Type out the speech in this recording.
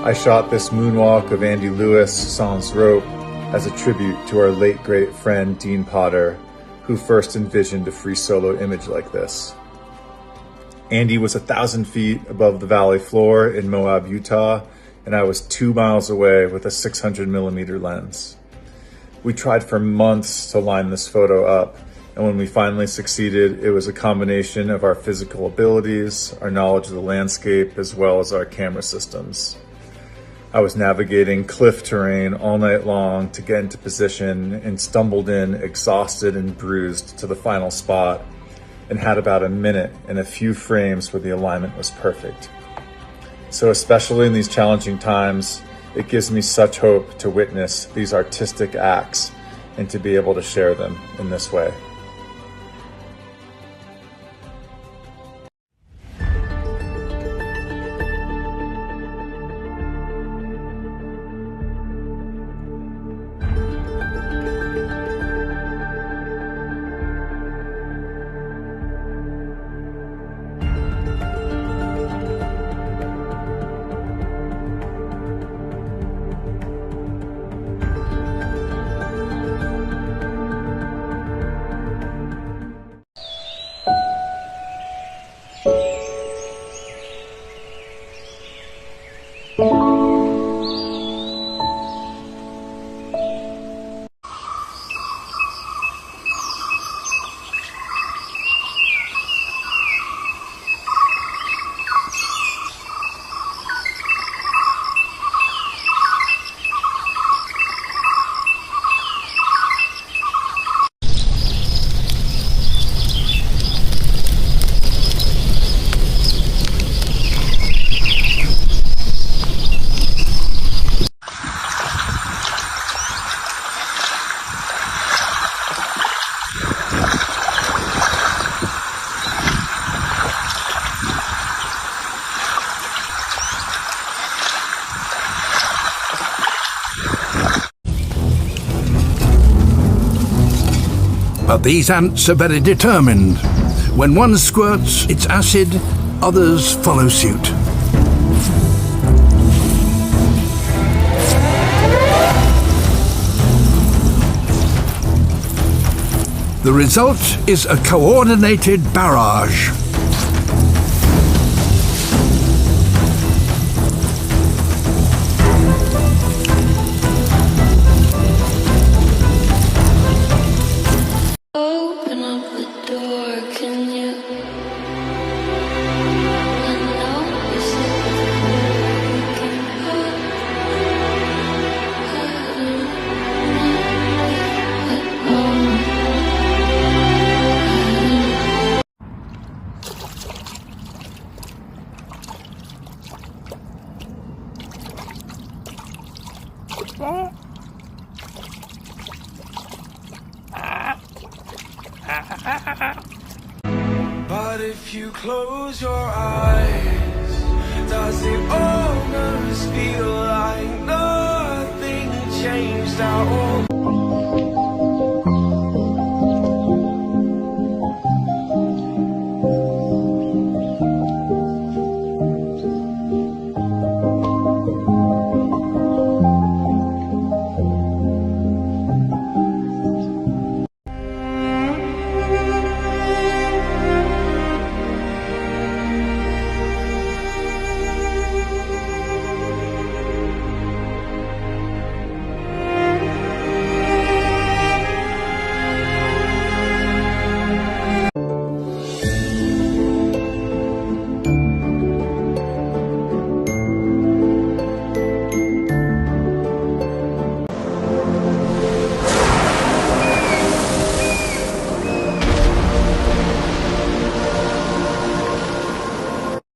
I shot this moonwalk of Andy Lewis sans rope as a tribute to our late great friend Dean Potter, who first envisioned a free solo image like this. Andy was 1,000 feet above the valley floor in Moab, Utah, and I was 2 miles away with a 600mm lens. We tried for months to line this photo up, and when we finally succeeded, it was a combination of our physical abilities, our knowledge of the landscape, as well as our camera systems. I was navigating cliff terrain all night long to get into position and stumbled in exhausted and bruised to the final spot and had about a minute and a few frames where the alignment was perfect. So especially in these challenging times, it gives me such hope to witness these artistic acts and to be able to share them in this way. But these ants are very determined. When one squirts its acid, others follow suit. The result is a coordinated barrage. Open up the door, can you? I know you said you can But if you close your eyes, does it almost feel like nothing changed at all?